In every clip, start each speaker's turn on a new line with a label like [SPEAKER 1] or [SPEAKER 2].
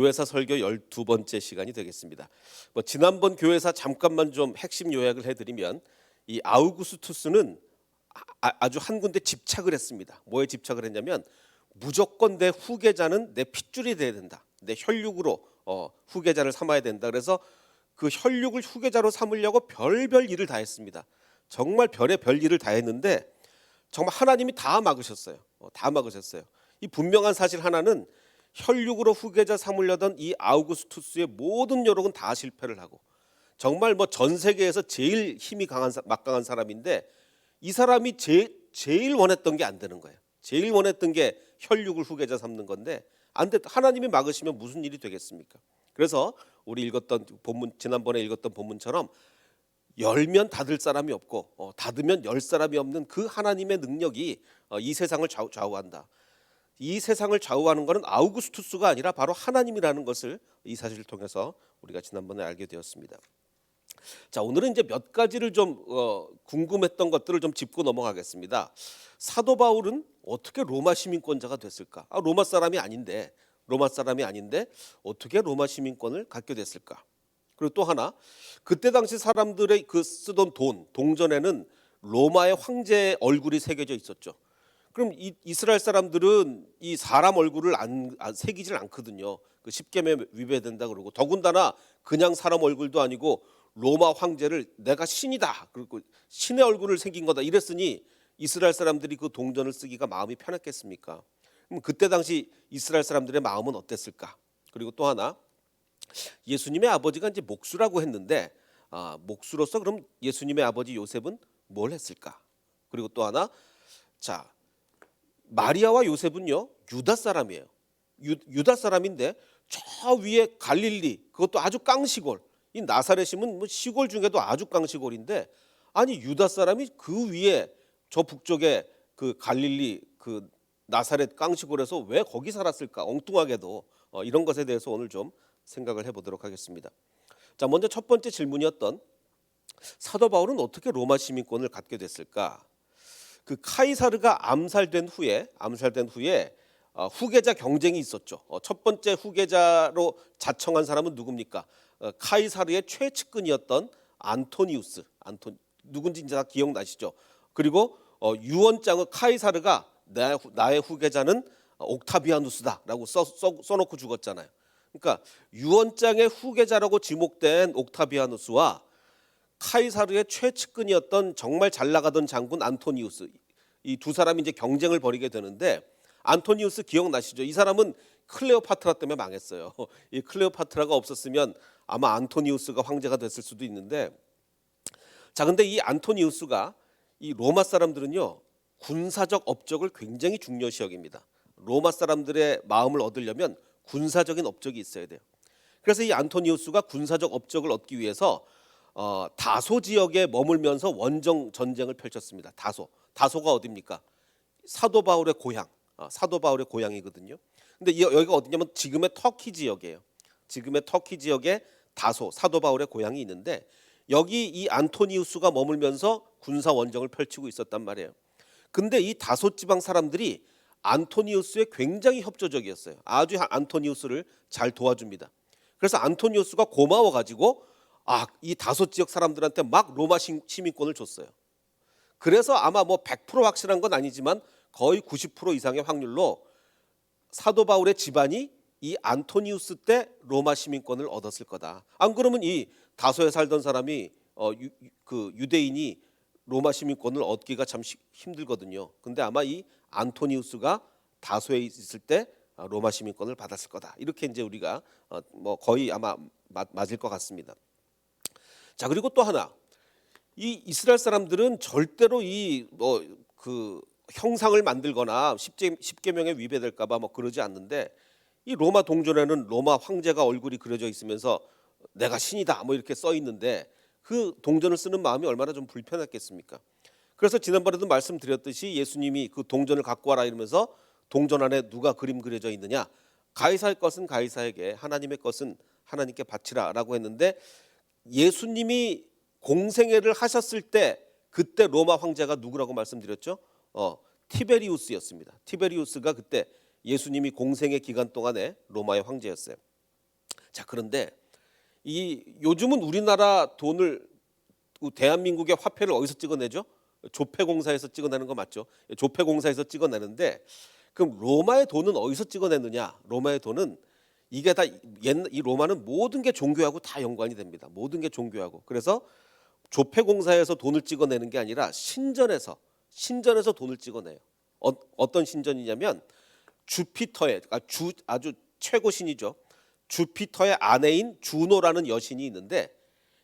[SPEAKER 1] 교회사 설교 12번째 시간이 되겠습니다. 지난번 교회사 잠깐만 좀 핵심 요약을 해드리면 이 아우구스투스는 아주 한 군데 집착을 했습니다. 뭐에 집착을 했냐면 무조건 내 후계자는 내 핏줄이 돼야 된다. 내 혈육으로 후계자를 삼아야 된다. 그래서 그 혈육을 후계자로 삼으려고 별별 일을 다 했습니다. 정말 별의 별 일을 다 했는데 정말 하나님이 다 막으셨어요. 다 막으셨어요. 이 분명한 사실 하나는 혈육으로 후계자 삼으려던 이 아우구스투스의 모든 노력은 다 실패를 하고 정말 전 세계에서 제일 힘이 강한 막강한 사람인데 이 사람이 제일 원했던 게 안 되는 거예요. 제일 원했던 게 혈육을 후계자 삼는 건데 안 됐. 하나님이 막으시면 무슨 일이 되겠습니까? 그래서 우리 읽었던 본문 지난번에 읽었던 본문처럼 열면 닫을 사람이 없고 닫으면 열 사람이 없는 그 하나님의 능력이 이 세상을 좌우한다. 이 세상을 좌우하는 것은 아우구스투스가 아니라 바로 하나님이라는 것을 이 사실을 통해서 우리가 지난번에 알게 되었습니다. 자, 오늘은 이제 몇 가지를 좀 궁금했던 것들을 좀 짚고 넘어가겠습니다. 사도 바울은 어떻게 로마 시민권자가 됐을까? 로마 사람이 아닌데 어떻게 로마 시민권을 갖게 됐을까? 그리고 또 하나, 그때 당시 사람들의 그 쓰던 동전에는 로마의 황제의 얼굴이 새겨져 있었죠. 그럼 이스라엘 사람들은 이 사람 얼굴을 새기질 않거든요. 그 십계명에 위배된다 그러고, 더군다나 그냥 사람 얼굴도 아니고 로마 황제를 내가 신이다, 그리고 신의 얼굴을 새긴 거다 이랬으니 이스라엘 사람들이 그 동전을 쓰기가 마음이 편했겠습니까? 그럼 그때 당시 이스라엘 사람들의 마음은 어땠을까? 그리고 또 하나, 예수님의 아버지가 이제 목수라고 했는데 목수로서 그럼 예수님의 아버지 요셉은 뭘 했을까? 그리고 또 하나, 자, 마리아와 요셉은요 유다 사람이에요. 유다 사람인데 저 위에 갈릴리, 그것도 아주 깡시골, 이 나사렛이면 시골 중에도 아주 깡시골인데 아니 유다 사람이 그 위에 저 북쪽에 그 갈릴리 그 나사렛 깡시골에서 왜 거기 살았을까? 엉뚱하게도 이런 것에 대해서 오늘 좀 생각을 해보도록 하겠습니다. 자, 먼저 첫 번째 질문이었던 사도 바울은 어떻게 로마 시민권을 갖게 됐을까? 그 카이사르가 암살된 후에 후계자 경쟁이 있었죠. 첫 번째 후계자로 자청한 사람은 누굽니까? 카이사르의 최측근이었던 안토니우스. 누군지 다 기억나시죠? 그리고 유언장을 카이사르가 나의 후계자는 옥타비아누스다라고 써놓고 죽었잖아요. 그러니까 유언장의 후계자라고 지목된 옥타비아누스와 카이사르의 최측근이었던 정말 잘 나가던 장군 안토니우스, 이 두 사람이 이제 경쟁을 벌이게 되는데 안토니우스 기억나시죠? 이 사람은 클레오파트라 때문에 망했어요. 이 클레오파트라가 없었으면 아마 안토니우스가 황제가 됐을 수도 있는데, 자, 근데 이 안토니우스가 이 로마 사람들은요 군사적 업적을 굉장히 중요시 여깁니다. 로마 사람들의 마음을 얻으려면 군사적인 업적이 있어야 돼요. 그래서 이 안토니우스가 군사적 업적을 얻기 위해서 다소 지역에 머물면서 원정 전쟁을 펼쳤습니다. 다소가 어디입니까? 사도 바울의 고향이거든요. 근데 여기가 어디냐면 지금의 터키 지역이에요. 지금의 터키 지역에 사도 바울의 고향이 있는데 여기 이 안토니우스가 머물면서 군사 원정을 펼치고 있었단 말이에요. 근데 이 다소 지방 사람들이 안토니우스에 굉장히 협조적이었어요. 아주 안토니우스를 잘 도와줍니다. 그래서 안토니우스가 고마워가지고 이 다소 지역 사람들한테 막 로마 시민권을 줬어요. 그래서 아마 100% 확실한 건 아니지만 거의 90% 이상의 확률로 사도 바울의 집안이 이 안토니우스 때 로마 시민권을 얻었을 거다. 안 그러면 이 다소에 살던 사람이 그 유대인이 로마 시민권을 얻기가 참 힘들거든요. 근데 아마 이 안토니우스가 다소에 있을 때 로마 시민권을 받았을 거다. 이렇게 이제 우리가 거의 아마 맞을 것 같습니다. 자, 그리고 또 하나, 이 이스라엘 사람들은 절대로 그 형상을 만들거나 십계명에 위배될까봐 그러지 않는데 이 로마 동전에는 로마 황제가 얼굴이 그려져 있으면서 내가 신이다 이렇게 써 있는데 그 동전을 쓰는 마음이 얼마나 좀 불편했겠습니까? 그래서 지난번에도 말씀드렸듯이 예수님이 그 동전을 갖고 와라 이러면서 동전 안에 누가 그림 그려져 있느냐, 가이사의 것은 가이사에게, 하나님의 것은 하나님께 바치라라고 했는데 예수님이 공생애를 하셨을 때 그때 로마 황제가 누구라고 말씀드렸죠? 티베리우스였습니다. 티베리우스가 그때 예수님이 공생애 기간 동안에 로마의 황제였어요. 자, 그런데 이 요즘은 우리나라 돈을 대한민국의 화폐를 어디서 찍어내죠? 조폐공사에서 찍어내는 거 맞죠? 조폐공사에서 찍어내는데 그럼 로마의 돈은 어디서 찍어내느냐? 로마의 돈은 이게 다 이 로마는 모든 게 종교하고 다 연관이 됩니다. 모든 게 종교하고. 그래서 조폐공사에서 돈을 찍어내는 게 아니라 신전에서 돈을 찍어내요. 어떤 신전이냐면 주피터의 아주 최고 신이죠. 주피터의 아내인 주노라는 여신이 있는데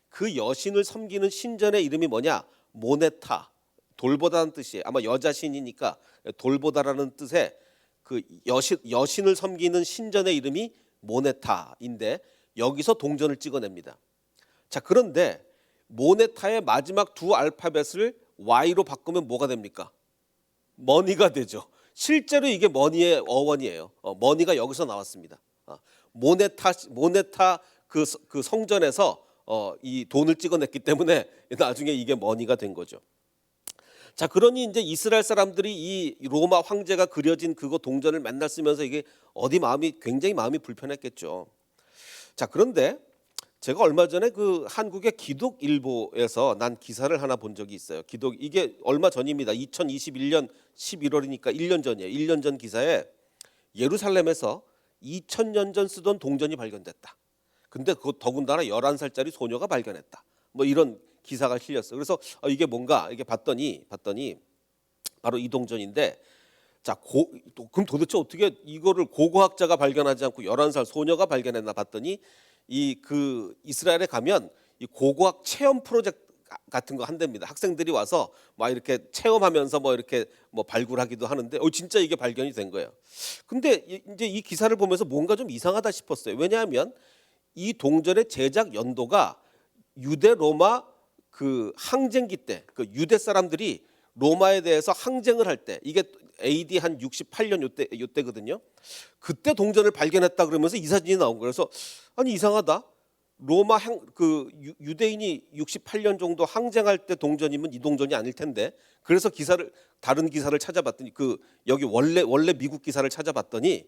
[SPEAKER 1] 그 여신을 섬기는 신전의 이름이 뭐냐? 모네타. 돌보다는 뜻이에요. 아마 여자 신이니까 돌보다라는 뜻의 그 여신을 섬기는 신전의 이름이 모네타인데 여기서 동전을 찍어냅니다. 자, 그런데 모네타의 마지막 두 알파벳을 Y로 바꾸면 뭐가 됩니까? 머니가 되죠. 실제로 이게 머니의 어원이에요. 머니가 여기서 나왔습니다. 모네타 그 성전에서 이 돈을 찍어냈기 때문에 나중에 이게 머니가 된 거죠. 자, 그러니 이제 이스라엘 사람들이 이 로마 황제가 그려진 그거 동전을 맨날 쓰면서 이게 굉장히 마음이 불편했겠죠. 자, 그런데 제가 얼마 전에 그 한국의 기독일보에서 난 기사를 하나 본 적이 있어요. 이게 얼마 전입니다. 2021년 11월이니까 1년 전이에요. 1년 전 기사에 예루살렘에서 2000년 전 쓰던 동전이 발견됐다. 근데 그거 더군다나 11살짜리 소녀가 발견했다. 뭐 이런 기사가 실렸어요. 그래서 이게 뭔가 이게 봤더니 바로 이 동전인데 자, 그럼 도대체 어떻게 이거를 고고학자가 발견하지 않고 11살 소녀가 발견했나 봤더니 그 이스라엘에 가면 이 고고학 체험 프로젝트 같은 거 한답니다. 학생들이 와서 막 이렇게 체험하면서 뭐 이렇게 뭐 발굴하기도 하는데 진짜 이게 발견이 된 거예요. 근데 이제 이 기사를 보면서 뭔가 좀 이상하다 싶었어요. 왜냐하면 이 동전의 제작 연도가 유대 로마 그 항쟁기 때 그 유대 사람들이 로마에 대해서 항쟁을 할 때 이게 AD 한 68년 요때거든요. 그때 동전을 발견했다 그러면서 이 사진이 나온 거예요. 그래서 아니 이상하다. 로마 유대인이 68년 정도 항쟁할 때 동전이면 이 동전이 아닐 텐데. 그래서 다른 기사를 찾아봤더니 여기 원래 미국 기사를 찾아봤더니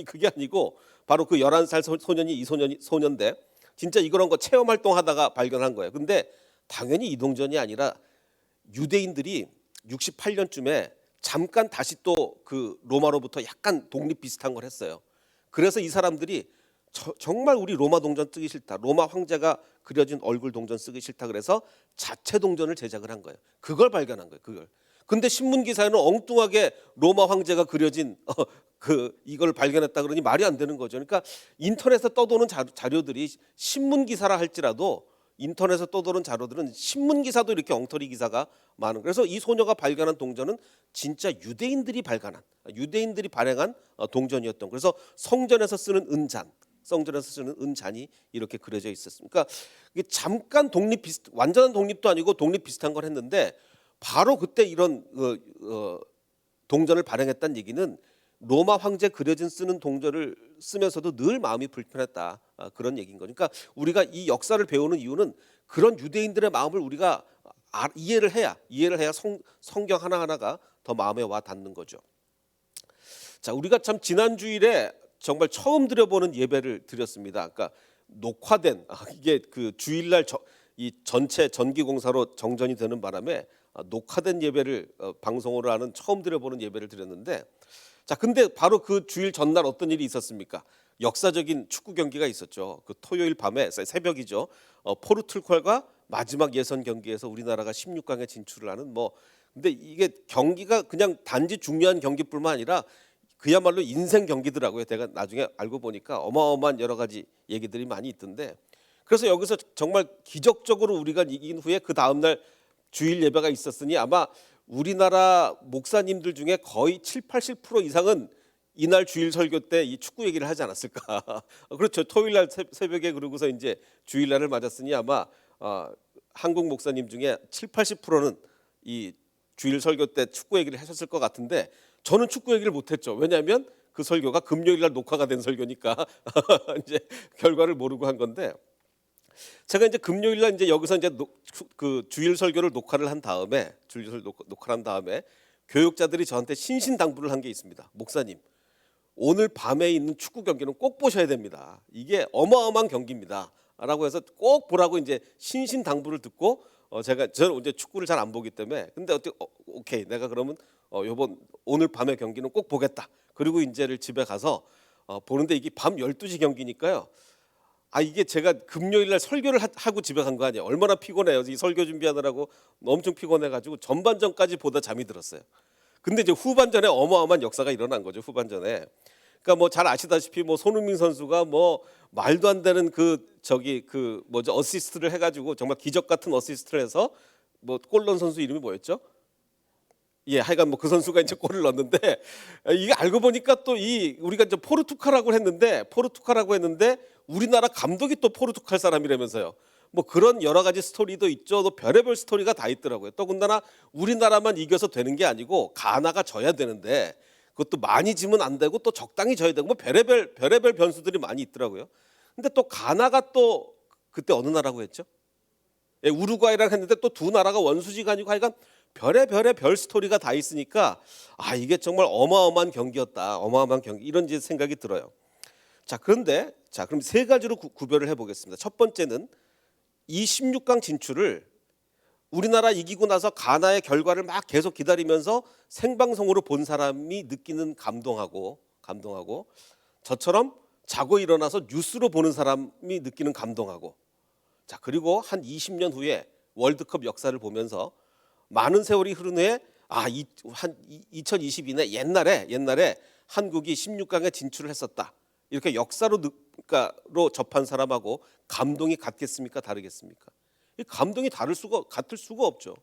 [SPEAKER 1] 그게 아니고 바로 그 11살 소년이 이 소년인데 진짜 이런 거 체험 활동하다가 발견한 거예요. 근데 당연히 이 동전이 아니라 유대인들이 68년쯤에 잠깐 다시 또 그 로마로부터 약간 독립 비슷한 걸 했어요. 그래서 이 사람들이 정말 우리 로마 동전 쓰기 싫다. 로마 황제가 그려진 얼굴 동전 쓰기 싫다. 그래서 자체 동전을 제작을 한 거예요. 그걸 발견한 거예요. 그걸. 근데 신문 기사에는 엉뚱하게 로마 황제가 그려진 이걸 발견했다 그러니 말이 안 되는 거죠. 그러니까 인터넷에 떠도는 자료들이 신문 기사라 할지라도 인터넷에 떠도는 자료들은 신문 기사도 이렇게 엉터리 기사가 많은. 그래서 이 소녀가 발견한 동전은 진짜 유대인들이 발행한 동전이었던. 그래서 성전에서 쓰는 은잔이 이렇게 그려져 있었습니다. 그러니까 이게 잠깐 완전한 독립도 아니고 독립 비슷한 걸 했는데 바로 그때 이런 동전을 발행했다는 얘기는 로마 황제 그려진 쓰는 동전을 쓰면서도 늘 마음이 불편했다. 그런 얘기인 거니까 우리가 이 역사를 배우는 이유는 그런 유대인들의 마음을 우리가 이해를 해야 성경 하나하나가 더 마음에 와 닿는 거죠. 자, 우리가 참 지난 주일에 정말 처음 드려보는 예배를 드렸습니다. 그러니까 녹화된 이게 그 주일날 이 전체 전기공사로 정전이 되는 바람에 녹화된 예배를 방송으로 하는 처음 드려보는 예배를 드렸는데 자, 근데 바로 그 주일 전날 어떤 일이 있었습니까? 역사적인 축구 경기가 있었죠. 그 토요일 밤에 새벽이죠. 포르투갈과 마지막 예선 경기에서 우리나라가 16강에 진출을 하는 근데 이게 경기가 그냥 단지 중요한 경기뿐만 아니라 그야말로 인생 경기더라고요. 제가 나중에 알고 보니까 어마어마한 여러 가지 얘기들이 많이 있던데 그래서 여기서 정말 기적적으로 우리가 이긴 후에 그 다음날 주일 예배가 있었으니 아마 우리나라 목사님들 중에 거의 70-80% 이상은 이날 주일 설교 때 이 축구 얘기를 하지 않았을까. 그렇죠. 토요일날 새벽에 그러고서 이제 주일날을 맞았으니 아마 한국 목사님 중에 70-80%는 이 주일 설교 때 축구 얘기를 하셨을 것 같은데 저는 축구 얘기를 못했죠. 왜냐하면 그 설교가 금요일날 녹화가 된 설교니까 이제 결과를 모르고 한 건데 제가 이제 금요일날 이제 여기서 이제 그 주일 설교를 녹화를 한 다음에 교육자들이 저한테 신신당부를 한 게 있습니다. 목사님, 오늘 밤에 있는 축구 경기는 꼭 보셔야 됩니다. 이게 어마어마한 경기입니다. 라고 해서 꼭 보라고 이제 신신당부를 듣고 저는 이제 축구를 잘 안 보기 때문에 근데 어떻게 오케이 내가 그러면 요번 오늘 밤의 경기는 꼭 보겠다. 그리고 이제를 집에 가서 보는데 이게 밤 12시 경기니까요. 이게 제가 금요일 날 설교를 하고 집에 간 거 아니에요. 얼마나 피곤해요. 이 설교 준비하느라고 엄청 피곤해 가지고 전반전까지 보다 잠이 들었어요. 근데 이제 후반전에 어마어마한 역사가 일어난 거죠. 후반전에. 그러니까 뭐 잘 아시다시피 뭐 손흥민 선수가 뭐 말도 안 되는 어시스트를 해 가지고 정말 기적 같은 어시스트를 해서 뭐 골 넣은 선수 이름이 뭐였죠? 예, 하여간 뭐 그 선수가 이제 골을 넣었는데 이게 알고 보니까 또 우리가 이제 포르투갈이라고 했는데 우리나라 감독이 또 포르투갈 사람이라면서요. 뭐 그런 여러 가지 스토리도 있죠. 또 별의별 스토리가 다 있더라고요. 더군다나 우리나라만 이겨서 되는 게 아니고 가나가 져야 되는데 그것도 많이 지면 안 되고 또 적당히 져야 되고 뭐 별의별 변수들이 많이 있더라고요. 근데 또 가나가 또 그때 어느 나라고 했죠? 예, 우루과이랑 했는데 또 두 나라가 원수지간이고 하여간 별의별의 별 스토리가 다 있으니까 이게 정말 어마어마한 경기였다. 어마어마한 경기 이런 이제 생각이 들어요. 자, 그런데 그럼 세 가지로 구별을 해보겠습니다. 첫 번째는 이 16강 진출을 우리나라 이기고 나서 가나의 결과를 막 계속 기다리면서 생방송으로 본 사람이 느끼는 감동하고 저처럼 자고 일어나서 뉴스로 보는 사람이 느끼는 감동하고 자, 그리고 한 20년 후에 월드컵 역사를 보면서 많은 세월이 흐른 후에 한 2022년 옛날에 한국이 16강에 진출을 했었다. 이렇게 역사로 접한 사람하고 감동이 같겠습니까? 다르겠습니까? 이 감동이 같을 수가 없죠.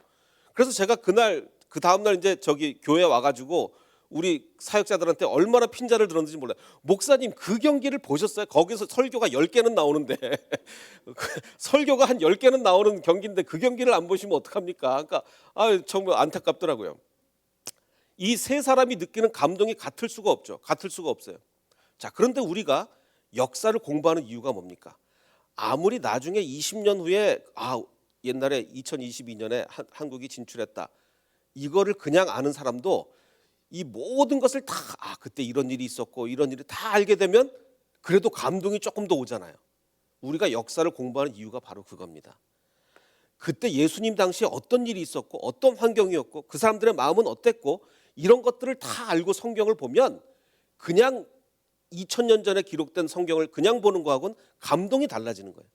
[SPEAKER 1] 그래서 제가 그 다음 날 이제 교회 와가지고 우리 사역자들한테 얼마나 핀자를 들었는지 몰라요. 목사님 그 경기를 보셨어요? 거기서 설교가 10개는 나오는데 설교가 한 10개는 나오는 경기인데 그 경기를 안 보시면 어떡합니까? 그러니까 정말 안타깝더라고요. 이 세 사람이 느끼는 감동이 같을 수가 없어요. 자, 그런데 우리가 역사를 공부하는 이유가 뭡니까? 아무리 나중에 20년 후에 옛날에 2022년에 한국이 진출했다. 이거를 그냥 아는 사람도 이 모든 것을 다 그때 이런 일이 있었고 이런 일을 다 알게 되면 그래도 감동이 조금 더 오잖아요. 우리가 역사를 공부하는 이유가 바로 그겁니다. 그때 예수님 당시에 어떤 일이 있었고 어떤 환경이었고 그 사람들의 마음은 어땠고 이런 것들을 다 알고 성경을 보면 그냥 2000년 전에 기록된 성경을 그냥 보는 거하고는 감동이 달라지는 거예요.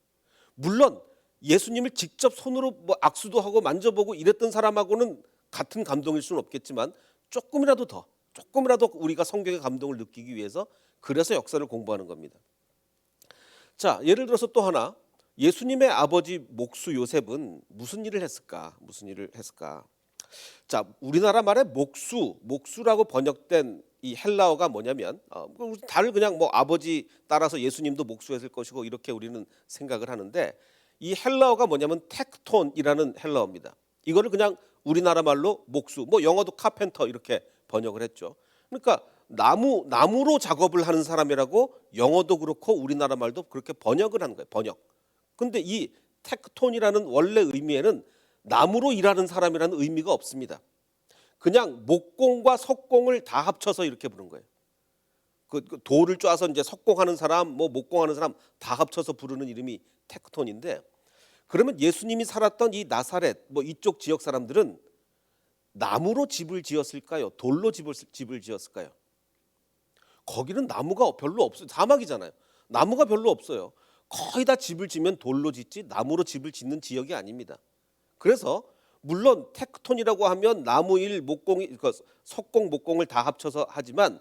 [SPEAKER 1] 물론 예수님을 직접 손으로 뭐 악수도 하고 만져보고 이랬던 사람하고는 같은 감동일 수는 없겠지만 조금이라도 우리가 성경의 감동을 느끼기 위해서 그래서 역사를 공부하는 겁니다. 자, 예를 들어서 또 하나 예수님의 아버지 목수 요셉은 무슨 일을 했을까? 자, 우리나라 말에 목수라고 번역된 이 헬라어가 뭐냐면 다들 그냥 뭐 아버지 따라서 예수님도 목수했을 것이고 이렇게 우리는 생각을 하는데 이 헬라어가 뭐냐면 텍톤이라는 헬라어입니다. 이거를 그냥 우리나라 말로 목수, 뭐 영어도 카펜터 이렇게 번역을 했죠. 그러니까 나무로 작업을 하는 사람이라고 영어도 그렇고 우리나라 말도 그렇게 번역을 하는 거예요. 번역. 근데 이 텍톤이라는 원래 의미에는 나무로 일하는 사람이라는 의미가 없습니다. 그냥 목공과 석공을 다 합쳐서 이렇게 부른 거예요. 그 돌을 쪼아서 이제 석공하는 사람, 뭐 목공하는 사람 다 합쳐서 부르는 이름이 텍톤인데, 그러면 예수님이 살았던 이 나사렛, 뭐 이쪽 지역 사람들은 나무로 집을 지었을까요? 돌로 집을 지었을까요? 거기는 나무가 별로 없어요. 사막이잖아요. 나무가 별로 없어요. 거의 다 집을 지면 돌로 짓지 나무로 집을 짓는 지역이 아닙니다. 그래서 물론 텍톤이라고 하면 나무일 목공이 석공 목공을 다 합쳐서 하지만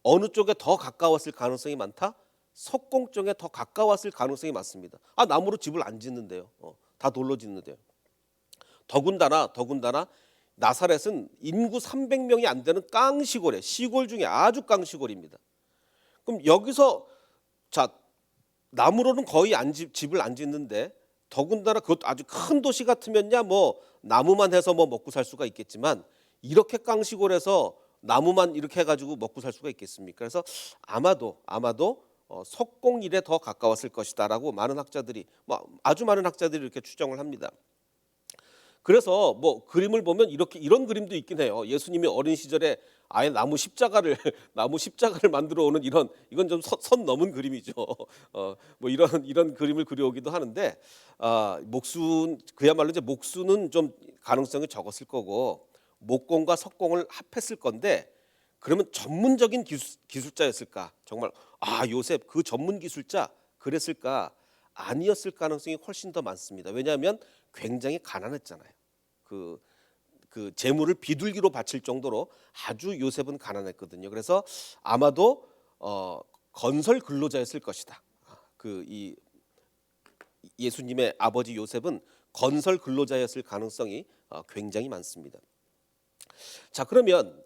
[SPEAKER 1] 어느 쪽에 더 가까웠을 가능성이 많다? 석공 쪽에 더 가까웠을 가능성이 많습니다. 나무로 집을 안 짓는데요. 다 돌로 짓는데요. 더군다나 나사렛은 인구 300명이 안 되는 깡시골에 시골 중에 아주 깡시골입니다. 그럼 여기서 자 나무로는 거의 집을 안 짓는데 더군다나 그것도 아주 큰 도시 같으면야 뭐 나무만 해서 뭐 먹고 살 수가 있겠지만 이렇게 깡시골에서 나무만 이렇게 해가지고 먹고 살 수가 있겠습니까? 그래서 아마도 석공일에 더 가까웠을 것이다라고 아주 많은 학자들이 이렇게 추정을 합니다. 그래서 뭐 그림을 보면 이렇게 이런 그림도 있긴 해요. 예수님이 어린 시절에 아예 나무 십자가를 나무 십자가를 만들어 오는 이런 이건 좀 선 넘은 그림이죠. 뭐 이런 그림을 그려오기도 하는데 목수 그야말로 이제 목수는 좀 가능성이 적었을 거고 목공과 석공을 합했을 건데 그러면 전문적인 기술자였을까? 정말 요셉 그 전문 기술자 그랬을까? 아니었을 가능성이 훨씬 더 많습니다. 왜냐하면 굉장히 가난했잖아요. 그, 그 재물을 비둘기로 바칠 정도로 아주 요셉은 가난했거든요. 그래서 아마도 건설 근로자였을 것이다. 이 예수님의 아버지 요셉은 건설 근로자였을 가능성이 굉장히 많습니다. 자, 그러면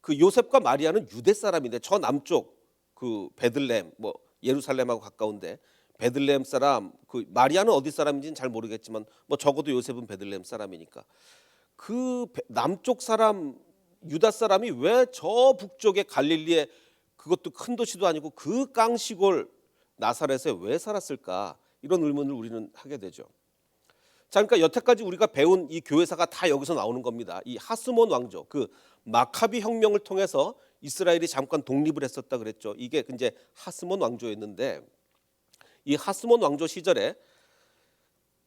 [SPEAKER 1] 그 요셉과 마리아는 유대 사람인데 저 남쪽 그 베들레헴 뭐 예루살렘하고 가까운데 베들레헴 사람 그 마리아는 어디 사람인지는 잘 모르겠지만 뭐 적어도 요셉은 베들레헴 사람이니까 그 남쪽 사람 유다 사람이 왜 저 북쪽의 갈릴리에 그것도 큰 도시도 아니고 그 깡시골 나사렛에 왜 살았을까 이런 의문을 우리는 하게 되죠. 자, 그러니까 여태까지 우리가 배운 이 교회사가 다 여기서 나오는 겁니다. 이 하스몬 왕조, 그 마카비 혁명을 통해서 이스라엘이 잠깐 독립을 했었다 그랬죠. 이게 이제 하스몬 왕조였는데 이 하스몬 왕조 시절에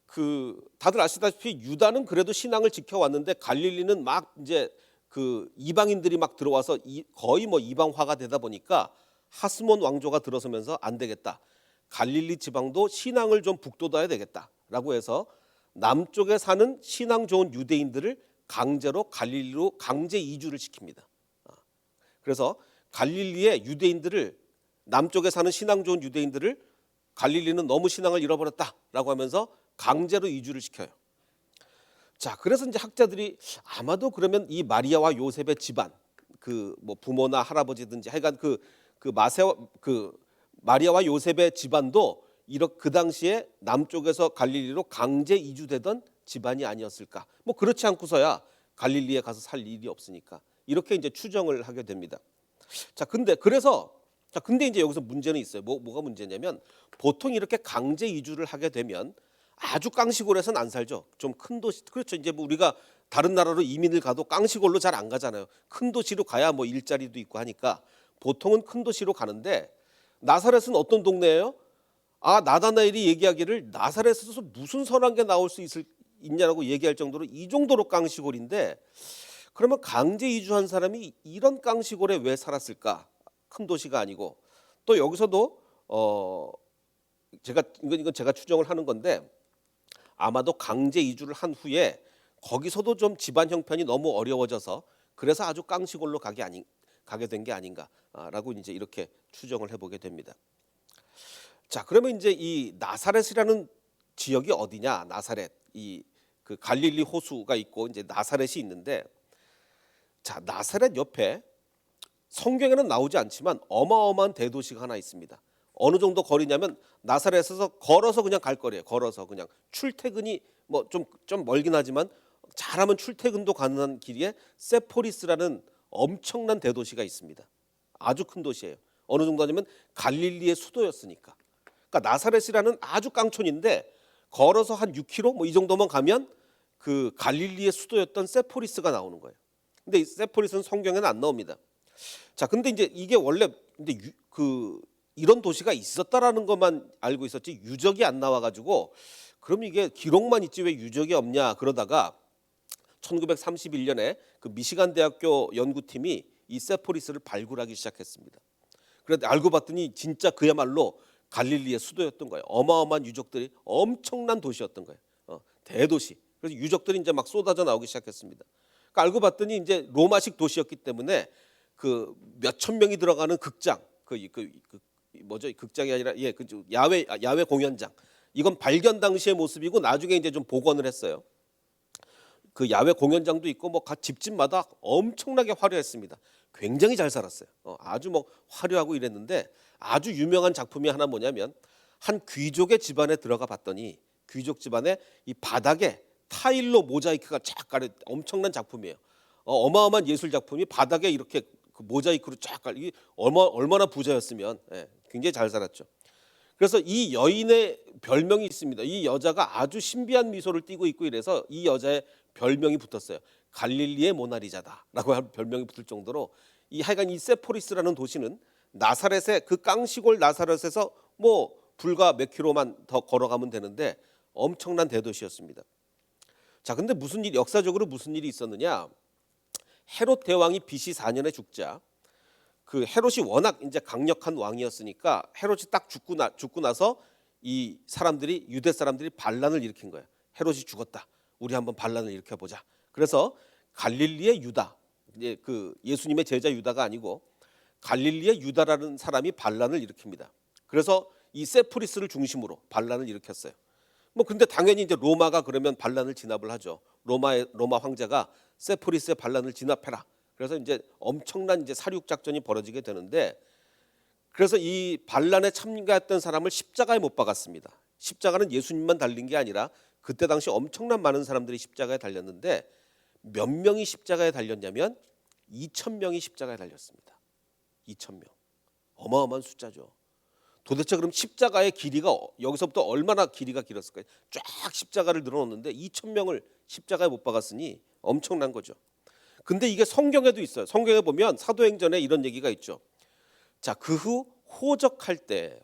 [SPEAKER 1] 그 다들 아시다시피 유다는 그래도 신앙을 지켜왔는데 갈릴리는 막 이제 그 이방인들이 막 들어와서 거의 뭐 이방화가 되다 보니까 하스몬 왕조가 들어서면서 안 되겠다. 갈릴리 지방도 신앙을 좀 북돋아야 되겠다라고 해서 남쪽에 사는 신앙 좋은 유대인들을 강제로 갈릴리로 강제 이주를 시킵니다. 그래서 갈릴리의 유대인들을 남쪽에 사는 신앙 좋은 유대인들을 갈릴리는 너무 신앙을 잃어버렸다라고 하면서 강제로 이주를 시켜요. 자, 그래서 이제 학자들이 아마도 그러면 이 마리아와 요셉의 집안 그 뭐 부모나 할아버지든지 하여간 그 마리아와 요셉의 집안도 그 당시에 남쪽에서 갈릴리로 강제 이주되던 집안이 아니었을까? 뭐 그렇지 않고서야 갈릴리에 가서 살 일이 없으니까 이렇게 이제 추정을 하게 됩니다. 자, 근데 이제 여기서 문제는 있어요. 뭐가 문제냐면 보통 이렇게 강제 이주를 하게 되면 아주 깡시골에서는 안 살죠. 좀 큰 도시 그렇죠. 이제 뭐 우리가 다른 나라로 이민을 가도 깡시골로 잘 안 가잖아요. 큰 도시로 가야 뭐 일자리도 있고 하니까 보통은 큰 도시로 가는데 나사렛은 어떤 동네예요? 나다나엘이 얘기하기를 나사렛에서 무슨 선한 게 나올 수 있냐라고 얘기할 정도로 이 정도로 깡시골인데 그러면 강제 이주한 사람이 이런 깡시골에 왜 살았을까? 큰 도시가 아니고 또 여기서도 이건 제가 추정을 하는 건데 아마도 강제 이주를 한 후에 거기서도 좀 집안 형편이 너무 어려워져서 그래서 아주 깡시골로 가게 된 게 아닌가라고 이제 이렇게 추정을 해보게 됩니다. 자, 그러면 이제 이 나사렛이라는 지역이 어디냐? 나사렛 그 갈릴리 호수가 있고 이제 나사렛이 있는데 자, 나사렛 옆에 성경에는 나오지 않지만 어마어마한 대도시가 하나 있습니다. 어느 정도 거리냐면 나사렛에서 걸어서 그냥 갈 거리예요. 걸어서 그냥 출퇴근이 뭐 좀 멀긴 하지만 잘하면 출퇴근도 가능한 길이에 세포리스라는 엄청난 대도시가 있습니다. 아주 큰 도시예요. 어느 정도 하냐면 갈릴리의 수도였으니까. 그러니까 나사렛이라는 아주 깡촌인데 걸어서 한 6km 뭐 이 정도만 가면 그 갈릴리의 수도였던 세포리스가 나오는 거예요. 근데 이 세포리스는 성경에는 안 나옵니다. 자, 근데 이제 이게 원래 근데 이런 도시가 있었다라는 것만 알고 있었지 유적이 안 나와가지고 그럼 이게 기록만 있지 왜 유적이 없냐 그러다가 1931년에 그 미시간 대학교 연구팀이 이 세포리스를 발굴하기 시작했습니다. 그런데 알고 봤더니 진짜 그야말로 갈릴리의 수도였던 거예요. 어마어마한 유적들이 엄청난 도시였던 거예요. 대도시. 그래서 유적들이 이제 막 쏟아져 나오기 시작했습니다. 그러니까 알고 봤더니 이제 로마식 도시였기 때문에 그 몇천 명이 들어가는 극장, 뭐죠? 극장이 아니라 그 야외 공연장. 이건 발견 당시의 모습이고 나중에 이제 좀 복원을 했어요. 그 야외 공연장도 있고 뭐 각 집집마다 엄청나게 화려했습니다. 굉장히 잘 살았어요. 아주 뭐 화려하고 이랬는데 아주 유명한 작품이 하나 뭐냐면 한 귀족의 집안에 들어가 봤더니 귀족 집안에 이 바닥에 타일로 모자이크가 쫙 깔려 엄청난 작품이에요. 어마어마한 예술 작품이 바닥에 이렇게 그 모자이크로 쫙 깔려. 얼마나 부자였으면 굉장히 잘 살았죠. 그래서 이 여인의 별명이 있습니다. 이 여자가 아주 신비한 미소를 띠고 있고 이래서 이 여자의 별명이 붙었어요. 갈릴리의 모나리자다라고 하는 별명이 붙을 정도로 이 하여간 이 세포리스라는 도시는 나사렛의 그 깡시골 나사렛에서 뭐 불과 몇 킬로만 더 걸어가면 되는데 엄청난 대도시였습니다. 자, 근데 역사적으로 무슨 일이 있었느냐? 헤롯 대왕이 BC 4년에 죽자 그 헤롯이 워낙 이제 강력한 왕이었으니까 헤롯이 딱 죽고 나서 이 사람들이 유대 사람들이 반란을 일으킨 거예요. 헤롯이 죽었다. 우리 한번 반란을 일으켜 보자. 그래서 갈릴리의 유다, 이제 그 예수님의 제자 유다가 아니고 갈릴리의 유다라는 사람이 반란을 일으킵니다. 그래서 이 세포리스를 중심으로 반란을 일으켰어요. 뭐 근데 당연히 이제 로마가 그러면 반란을 진압을 하죠. 로마 황제가 세포리스의 반란을 진압해라. 그래서 이제 엄청난 이제 사륙 작전이 벌어지게 되는데, 그래서 이 반란에 참가했던 사람을 십자가에 못 박았습니다. 십자가는 예수님만 달린 게 아니라 그때 당시 엄청난 많은 사람들이 십자가에 달렸는데 몇 명이 십자가에 달렸냐면 2,000명이 십자가에 달렸습니다. 2,000명. 어마어마한 숫자죠. 도대체 그럼 십자가의 길이가 여기서부터 얼마나 길이가 길었을까요? 쫙 십자가를 늘어놓는데 2,000명을 십자가에 못 박았으니 엄청난 거죠. 근데 이게 성경에도 있어요. 성경에 보면 사도행전에 이런 얘기가 있죠. 자, 그 후 호적할 때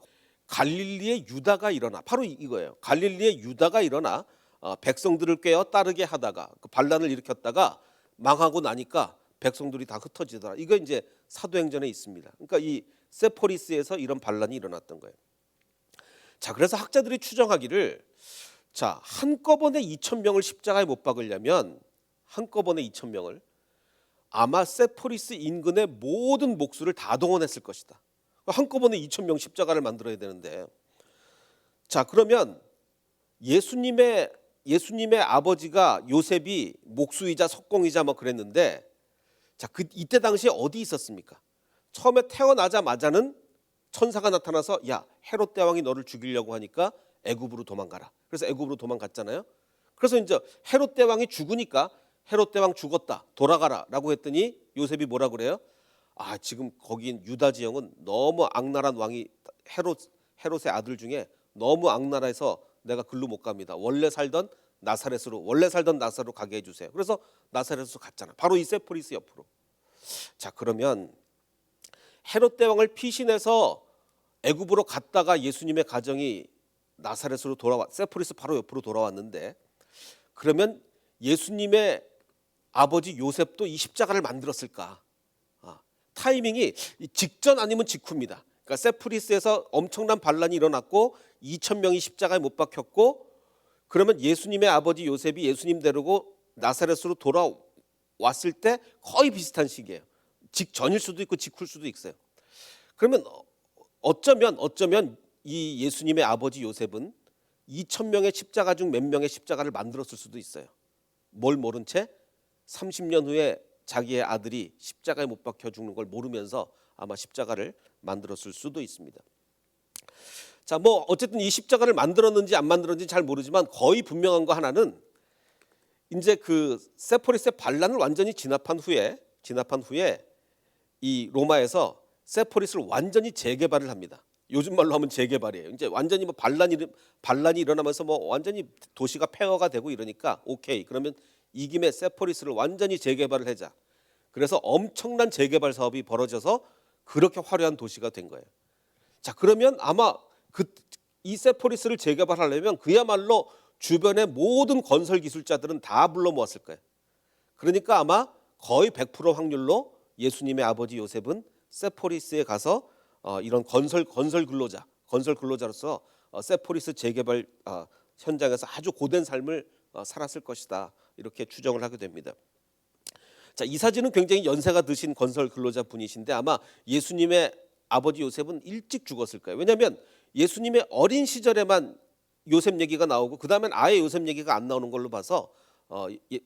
[SPEAKER 1] 갈릴리의 유다가 일어나, 바로 이거예요. 갈릴리의 유다가 일어나 백성들을 꿰어 따르게 하다가 그 반란을 일으켰다가 망하고 나니까 백성들이 다 흩어지더라. 이거 이제 사도행전에 있습니다. 그러니까 이 세포리스에서 이런 반란이 일어났던 거예요. 자, 그래서 학자들이 추정하기를, 자, 한꺼번에 2,000명을 십자가에 못 박으려면 한꺼번에 2,000명을 아마 세포리스 인근의 모든 목수를 다 동원했을 것이다. 한꺼번에 2,000명 십자가를 만들어야 되는데, 자, 그러면 예수님의 아버지가 요셉이 목수이자 석공이자 뭐 그랬는데, 자, 이때 당시에 어디 있었습니까? 처음에 태어나자마자는 천사가 나타나서 야, 헤롯 대왕이 너를 죽이려고 하니까 애굽으로 도망가라. 그래서 애굽으로 도망갔잖아요. 그래서 이제 헤롯 대왕이 죽으니까 헤롯 대왕 죽었다, 돌아가라라고 했더니 요셉이 뭐라 그래요? 아, 지금 거긴 유다 지형은 너무 악랄한 왕이 헤롯의 아들 중에 너무 악랄해서 내가 글로 못 갑니다. 원래 살던 나사렛으로 가게 해주세요. 그래서 나사렛으로 갔잖아. 바로 이 세포리스 옆으로. 자, 그러면 헤롯 대왕을 피신해서 애굽으로 갔다가 예수님의 가정이 나사렛으로 세포리스 바로 옆으로 돌아왔는데, 그러면 예수님의 아버지 요셉도 이 십자가를 만들었을까? 타이밍이 직전 아니면 직후입니다. 그러니까 세포리스에서 엄청난 반란이 일어났고 2,000명이 십자가에 못 박혔고, 그러면 예수님의 아버지 요셉이 예수님 데리고 나사렛으로 돌아왔을 때 거의 비슷한 시기예요. 직전일 수도 있고 직후일 수도 있어요. 그러면 어쩌면 이 예수님의 아버지 요셉은 2,000명의 십자가 중 몇 명의 십자가를 만들었을 수도 있어요. 뭘 모른 채 30년 후에 자기의 아들이 십자가에 못 박혀 죽는 걸 모르면서 아마 십자가를 만들었을 수도 있습니다. 자, 뭐 어쨌든 이 십자가를 만들었는지 안 만들었는지 잘 모르지만 거의 분명한 거 하나는, 이제 그 세포리스의 반란을 완전히 진압한 후에 이 로마에서 세포리스를 완전히 재개발을 합니다. 요즘 말로 하면 재개발이에요. 이제 완전히 뭐 반란이 일어나면서 뭐 완전히 도시가 폐허가 되고 이러니까 오케이, 그러면 이 김에 세포리스를 완전히 재개발을 하자. 그래서 엄청난 재개발 사업이 벌어져서 그렇게 화려한 도시가 된 거예요. 자, 그러면 아마 이 세포리스를 재개발하려면 그야말로 주변의 모든 건설 기술자들은 다 불러 모았을 거예요. 그러니까 아마 거의 100% 확률로 예수님의 아버지 요셉은 세포리스에 가서 이런 건설 근로자로서 세포리스 재개발 현장에서 아주 고된 삶을 살았을 것이다, 이렇게 추정을 하게 됩니다. 자, 이 사진은 굉장히 연세가 드신 건설 근로자 분이신데 아마 예수님의 아버지 요셉은 일찍 죽었을 거예요. 왜냐하면 예수님의 어린 시절에만 요셉 얘기가 나오고 그 다음엔 아예 요셉 얘기가 안 나오는 걸로 봐서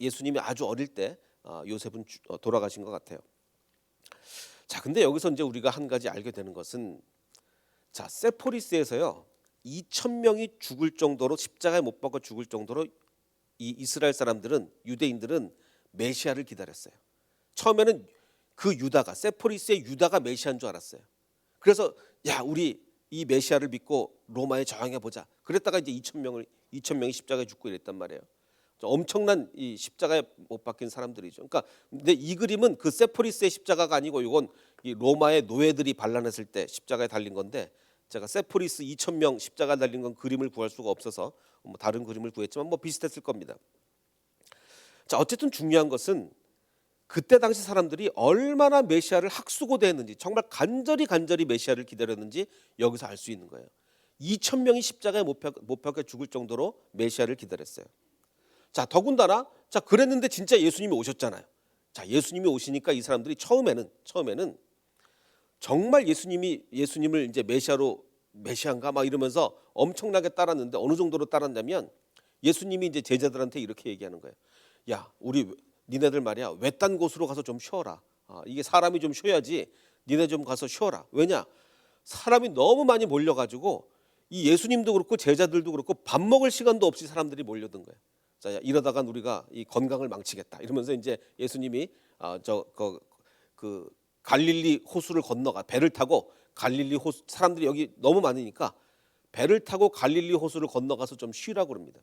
[SPEAKER 1] 예수님이 아주 어릴 때 요셉은 돌아가신 것 같아요. 자, 근데 여기서 이제 우리가 한 가지 알게 되는 것은, 자, 세포리스에서요 2,000명이 죽을 정도로, 십자가에 못 박아 죽을 정도로 이 이스라엘 사람들은, 유대인들은 메시아를 기다렸어요. 처음에는 그 세포리스의 유다가 메시아인 줄 알았어요. 그래서 야, 우리 이 메시아를 믿고 로마에 저항해 보자. 그랬다가 이제 2천 명이 십자가에 죽고 이랬단 말이에요. 엄청난 이 십자가에 못 박힌 사람들이죠. 그러니까 근데 이 그림은 그 세포리스의 십자가가 아니고 이건 이 로마의 노예들이 반란했을 때 십자가에 달린 건데, 제가 세포리스 2천 명 십자가 달린 건 그림을 구할 수가 없어서 뭐 다른 그림을 구했지만 뭐 비슷했을 겁니다. 자, 어쨌든 중요한 것은 그때 당시 사람들이 얼마나 메시아를 학수고대했는지, 정말 간절히 메시아를 기다렸는지 여기서 알 수 있는 거예요. 2천 명이 십자가에 못 박혀 죽을 정도로 메시아를 기다렸어요. 자, 더군다나 자 그랬는데 진짜 예수님이 오셨잖아요. 자, 예수님이 오시니까 이 사람들이 처음에는 정말 예수님을 이제 메시아인가 막 이러면서 엄청나게 따랐는데, 어느 정도로 따랐냐면 예수님이 이제 제자들한테 이렇게 얘기하는 거예요. 야, 니네들 말이야, 외딴 곳으로 가서 좀 쉬어라. 이게 사람이 좀 쉬어야지. 니네 좀 가서 쉬어라. 왜냐? 사람이 너무 많이 몰려가지고 이 예수님도 그렇고 제자들도 그렇고 밥 먹을 시간도 없이 사람들이 몰려든 거예요. 자, 이러다간 우리가 이 건강을 망치겠다. 이러면서 이제 예수님이 그 갈릴리 호수를 건너가 배를 타고 갈릴리 호수, 사람들이 여기 너무 많으니까 배를 타고 갈릴리 호수를 건너가서 좀 쉬라고 그럽니다.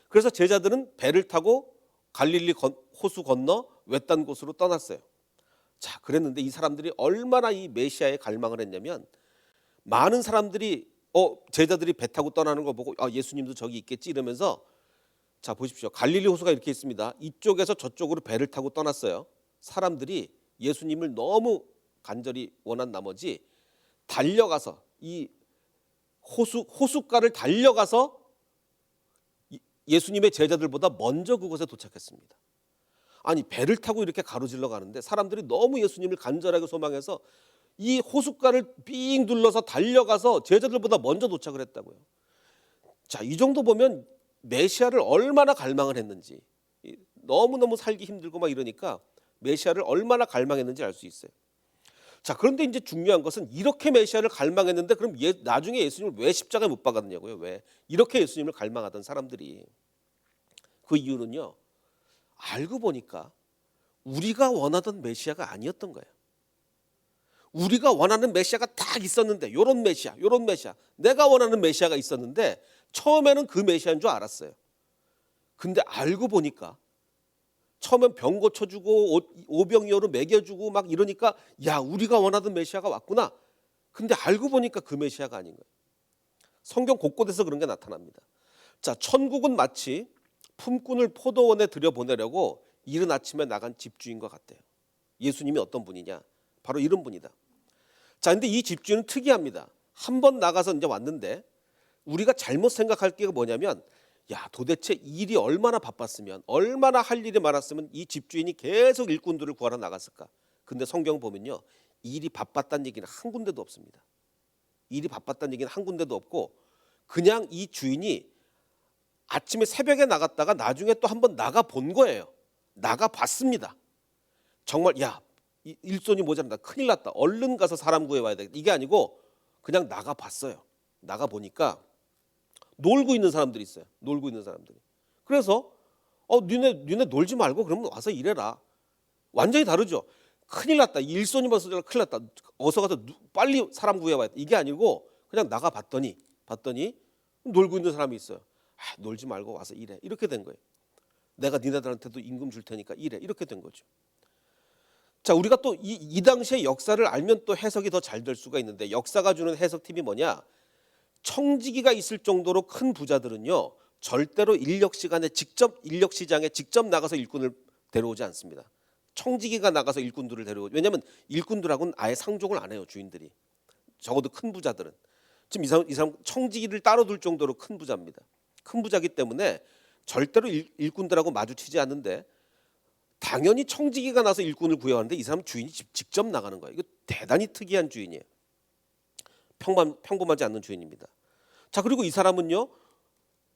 [SPEAKER 1] 그래서 제자들은 배를 타고 갈릴리 호수 건너 외딴 곳으로 떠났어요. 자, 그랬는데 이 사람들이 얼마나 이 메시아에 갈망을 했냐면, 많은 사람들이 제자들이 배 타고 떠나는 거 보고 예수님도 저기 있겠지 이러면서, 자 보십시오. 갈릴리 호수가 이렇게 있습니다. 이쪽에서 저쪽으로 배를 타고 떠났어요. 사람들이 예수님을 너무 간절히 원한 나머지 달려가서 이 호숫가를 달려가서 예수님의 제자들보다 먼저 그곳에 도착했습니다. 아니, 배를 타고 이렇게 가로질러 가는데 사람들이 너무 예수님을 간절하게 소망해서 이 호숫가를 삥 둘러서 달려가서 제자들보다 먼저 도착을 했다고요. 자, 이 정도 보면 메시아를 얼마나 갈망을 했는지, 너무너무 살기 힘들고 막 이러니까 메시아를 얼마나 갈망했는지 알 수 있어요. 자, 그런데 이제 중요한 것은 이렇게 메시아를 갈망했는데 그럼 나중에 예수님을 왜 십자가에 못 박았냐고요. 왜 이렇게 예수님을 갈망하던 사람들이, 그 이유는요, 알고 보니까 우리가 원하던 메시아가 아니었던 거예요. 우리가 원하는 메시아가 딱 있었는데, 요런 메시아 내가 원하는 메시아가 있었는데 처음에는 그 메시아인 줄 알았어요. 근데 알고 보니까 처음엔 병 고쳐주고 오병이어로 먹여주고 막 이러니까, 야, 우리가 원하던 메시아가 왔구나. 근데 알고 보니까 그 메시아가 아닌 거예요. 성경 곳곳에서 그런 게 나타납니다. 자, 천국은 마치 품꾼을 포도원에 들여보내려고 이른 아침에 나간 집주인과 같대요. 예수님이 어떤 분이냐? 바로 이런 분이다. 자, 근데 이 집주인은 특이합니다. 한 번 나가서 이제 왔는데 우리가 잘못 생각할 게 뭐냐면, 야, 도대체 일이 얼마나 바빴으면, 얼마나 할 일이 많았으면 이 집주인이 계속 일꾼들을 구하러 나갔을까? 근데 성경 보면요, 일이 바빴다는 얘기는 한 군데도 없습니다. 일이 바빴다는 얘기는 한 군데도 없고, 그냥 이 주인이 아침에 새벽에 나갔다가 나중에 또 한번 나가 본 거예요. 나가 봤습니다. 정말 야, 일손이 모자란다, 큰일 났다, 얼른 가서 사람 구해와야 되겠다, 이게 아니고 그냥 나가 봤어요. 나가 보니까 놀고 있는 사람들이 있어요. 놀고 있는 사람들이. 그래서 니네 놀지 말고 그러면 와서 일해라. 완전히 다르죠. 큰일 났다, 일손이 벌써 큰일 났다, 어서 가서 빨리 사람 구해와야 돼, 이게 아니고 그냥 나가 봤더니 놀고 있는 사람이 있어요. 놀지 말고 와서 일해. 이렇게 된 거예요. 내가 니네들한테도 임금 줄 테니까 일해. 이렇게 된 거죠. 자, 우리가 또 이 당시의 역사를 알면 또 해석이 더 잘 될 수가 있는데, 역사가 주는 해석 팁이 뭐냐? 청지기가 있을 정도로 큰 부자들은요, 절대로 인력 시장에 직접 나가서 일꾼을 데려오지 않습니다. 청지기가 나가서 일꾼들을 데려오죠. 왜냐하면 일꾼들하고는 아예 상종을 안 해요, 주인들이. 적어도 큰 부자들은. 지금 이 사람 청지기를 따로 둘 정도로 큰 부자입니다. 큰 부자기 때문에 절대로 일꾼들하고 마주치지 않는데, 당연히 청지기가 나서 일꾼을 구해왔는데 이 사람 주인이 직접 나가는 거예요. 이거 대단히 특이한 주인이에요. 평범하지 않는 주인입니다. 자, 그리고 이 사람은요,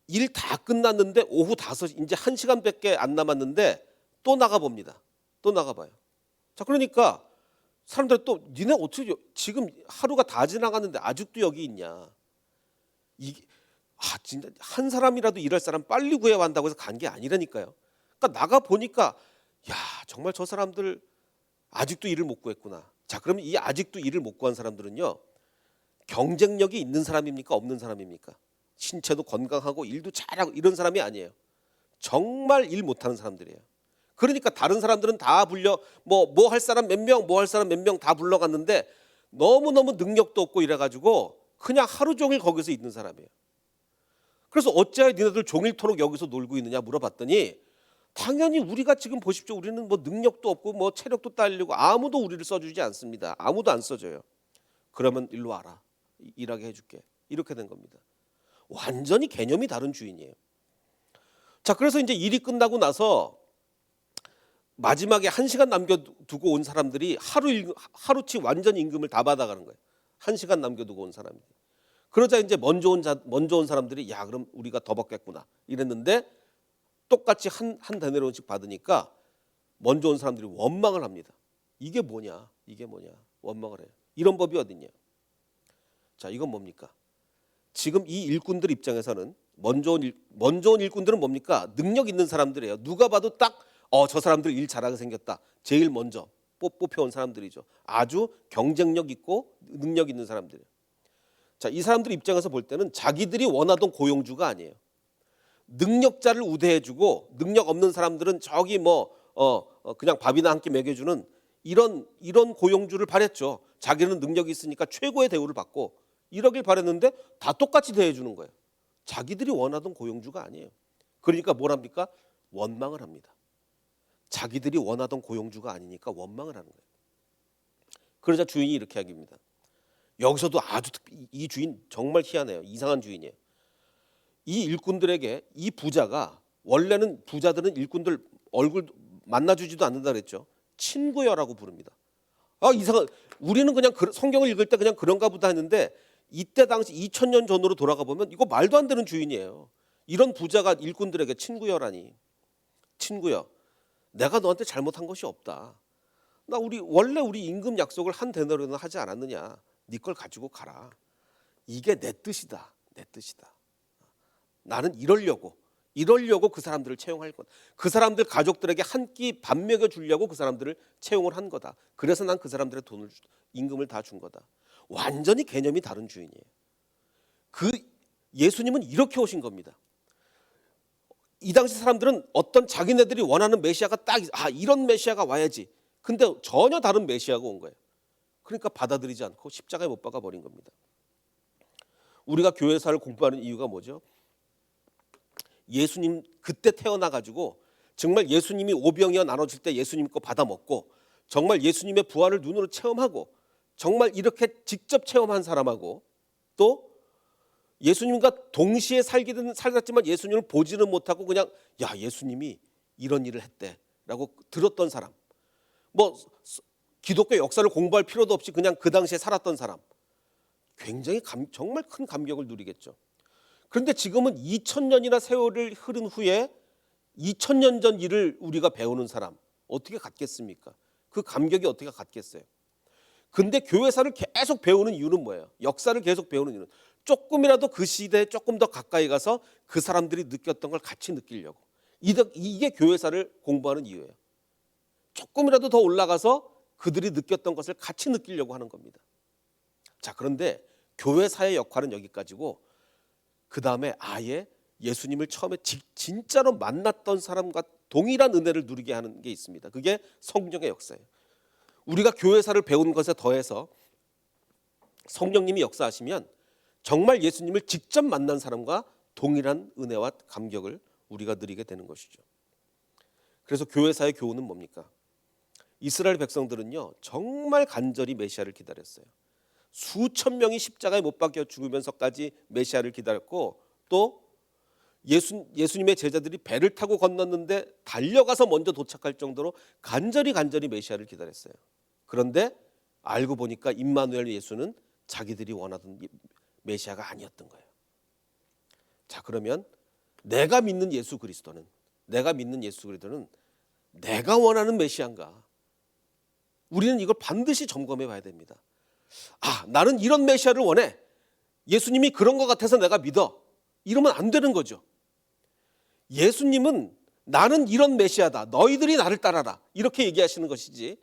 [SPEAKER 1] 일 다 끝났는데 오후 5시, 이제 1시간밖에 안 남았는데 또 나가봅니다. 또 나가봐요. 자, 그러니까 사람들이 또 니네 어떻게 지금 하루가 다 지나갔는데 아직도 여기 있냐? 이게 진짜 한 사람이라도 일할 사람 빨리 구해왔다고 해서 간 게 아니라니까요. 그러니까 나가 보니까, 야, 정말 저 사람들 아직도 일을 못 구했구나. 자, 그러면 이 아직도 일을 못 구한 사람들은요, 경쟁력이 있는 사람입니까? 없는 사람입니까? 신체도 건강하고 일도 잘하고 이런 사람이 아니에요. 정말 일 못하는 사람들이에요. 그러니까 다른 사람들은 다 불려 뭐 할 사람 몇 명, 뭐 할 사람 몇 명 다 불러갔는데 너무너무 능력도 없고 이래가지고 그냥 하루 종일 거기서 있는 사람이에요. 그래서 어찌하여 니네들 종일토록 여기서 놀고 있느냐 물어봤더니 당연히 우리가 지금 보십시오. 우리는 뭐 능력도 없고 뭐 체력도 딸리고 아무도 우리를 써주지 않습니다. 아무도 안 써줘요. 그러면 일로 와라. 일하게 해줄게. 이렇게 된 겁니다. 완전히 개념이 다른 주인이에요. 자, 그래서 이제 일이 끝나고 나서 마지막에 1시간 남겨두고 온 사람들이 하루치 완전 임금을 다 받아가는 거예요. 1시간 남겨두고 온 사람이. 그러자 이제 먼저 온 사람들이 야 그럼 우리가 더 받겠구나 이랬는데 똑같이 한 데나리온씩 받으니까 먼저 온 사람들이 원망을 합니다. 이게 뭐냐? 원망을 해요. 이런 법이 어딨냐? 자, 이건 뭡니까? 지금 이 일꾼들 입장에서는 먼저 온 일꾼들은 뭡니까? 능력 있는 사람들이에요. 누가 봐도 딱 저 사람들 일 잘하게 생겼다. 제일 먼저 뽑혀온 사람들이죠. 아주 경쟁력 있고 능력 있는 사람들이에요. 자, 이 사람들 입장에서 볼 때는 자기들이 원하던 고용주가 아니에요. 능력자를 우대해주고 능력 없는 사람들은 저기 그냥 밥이나 한 끼 먹여주는 이런 고용주를 바랬죠. 자기는 능력이 있으니까 최고의 대우를 받고 이러길 바랬는데 다 똑같이 대해주는 거예요. 자기들이 원하던 고용주가 아니에요. 그러니까 뭘 합니까? 원망을 합니다. 자기들이 원하던 고용주가 아니니까 원망을 하는 거예요. 그러자 주인이 이렇게 얘기합니다. 여기서도 아주 이 주인 정말 희한해요. 이상한 주인이에요. 이 일꾼들에게 이 부자가 원래는 부자들은 일꾼들 얼굴 만나주지도 않는다 그랬죠. 친구여라고 부릅니다. 이상한. 우리는 그냥 성경을 읽을 때 그냥 그런가 보다 했는데 이때 당시 2000년 전으로 돌아가 보면 이거 말도 안 되는 주인이에요. 이런 부자가 일꾼들에게 친구여라니. 친구여, 내가 너한테 잘못한 것이 없다. 원래 우리 임금 약속을 한 데나리온은 하지 않았느냐. 네 걸 가지고 가라. 이게 내 뜻이다. 내 뜻이다. 나는 이러려고 그 사람들을 채용할 거다. 그 사람들 가족들에게 한 끼 밥 먹여 주려고 그 사람들을 채용을 한 거다. 그래서 난 그 사람들의 임금을 다 준 거다. 완전히 개념이 다른 주인이에요. 예수님은 이렇게 오신 겁니다. 이 당시 사람들은 어떤 자기네들이 원하는 메시아가 이런 메시아가 와야지. 근데 전혀 다른 메시아가 온 거예요. 그러니까 받아들이지 않고 십자가에 못 박아 버린 겁니다. 우리가 교회사를 공부하는 이유가 뭐죠? 예수님 그때 태어나 가지고 정말 예수님이 오병이어 나눠질 때 예수님 거 받아 먹고 정말 예수님의 부활을 눈으로 체험하고 정말 이렇게 직접 체험한 사람하고 또 예수님과 동시에 살았지만 예수님을 보지는 못하고 그냥 예수님이 이런 일을 했대라고 들었던 사람, 기독교 역사를 공부할 필요도 없이 그냥 그 당시에 살았던 사람, 굉장히 정말 큰 감격을 누리겠죠. 그런데 지금은 2000년이나 세월을 흐른 후에 2000년 전 일을 우리가 배우는 사람 어떻게 같겠습니까? 그 감격이 어떻게 같겠어요? 근데 교회사를 계속 배우는 이유는 뭐예요? 역사를 계속 배우는 이유는 조금이라도 그 시대에 조금 더 가까이 가서 그 사람들이 느꼈던 걸 같이 느끼려고. 이게 교회사를 공부하는 이유예요. 조금이라도 더 올라가서 그들이 느꼈던 것을 같이 느끼려고 하는 겁니다. 자, 그런데 교회사의 역할은 여기까지고 그 다음에 아예 예수님을 처음에 진짜로 만났던 사람과 동일한 은혜를 누리게 하는 게 있습니다. 그게 성령의 역사예요. 우리가 교회사를 배운 것에 더해서 성령님이 역사하시면 정말 예수님을 직접 만난 사람과 동일한 은혜와 감격을 우리가 누리게 되는 것이죠. 그래서 교회사의 교훈은 뭡니까? 이스라엘 백성들은요 정말 간절히 메시아를 기다렸어요. 수천 명이 십자가에 못 박혀 죽으면서까지 메시아를 기다렸고 또 예수님의 제자들이 배를 타고 건넜는데 달려가서 먼저 도착할 정도로 간절히 메시아를 기다렸어요. 그런데 알고 보니까 임마누엘 예수는 자기들이 원하던 메시아가 아니었던 거예요. 자, 그러면 내가 믿는 예수 그리스도는 내가 원하는 메시아인가? 우리는 이걸 반드시 점검해 봐야 됩니다. 나는 이런 메시아를 원해. 예수님이 그런 것 같아서 내가 믿어. 이러면 안 되는 거죠. 예수님은 나는 이런 메시아다. 너희들이 나를 따라라. 이렇게 얘기하시는 것이지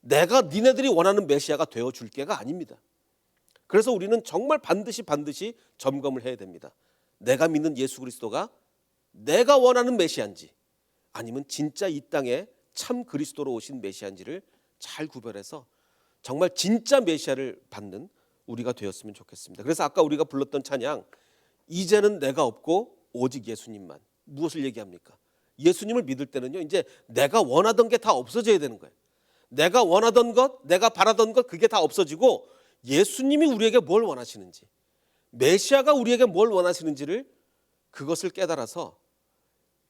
[SPEAKER 1] 내가 니네들이 원하는 메시아가 되어줄 게가 아닙니다. 그래서 우리는 정말 반드시 점검을 해야 됩니다. 내가 믿는 예수 그리스도가 내가 원하는 메시아인지 아니면 진짜 이 땅에 참 그리스도로 오신 메시아인지를 잘 구별해서 정말 진짜 메시아를 받는 우리가 되었으면 좋겠습니다. 그래서 아까 우리가 불렀던 찬양, 이제는 내가 없고 오직 예수님만. 무엇을 얘기합니까? 예수님을 믿을 때는요, 이제 내가 원하던 게 다 없어져야 되는 거예요. 내가 원하던 것, 내가 바라던 것, 그게 다 없어지고 예수님이 우리에게 뭘 원하시는지, 메시아가 우리에게 뭘 원하시는지를 그것을 깨달아서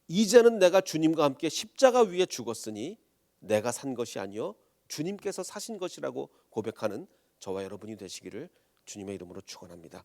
[SPEAKER 1] 이제는 내가 주님과 함께 십자가 위에 죽었으니 내가 산 것이 아니요 주님께서 사신 것이라고 고백하는 저와 여러분이 되시기를 주님의 이름으로 축원합니다.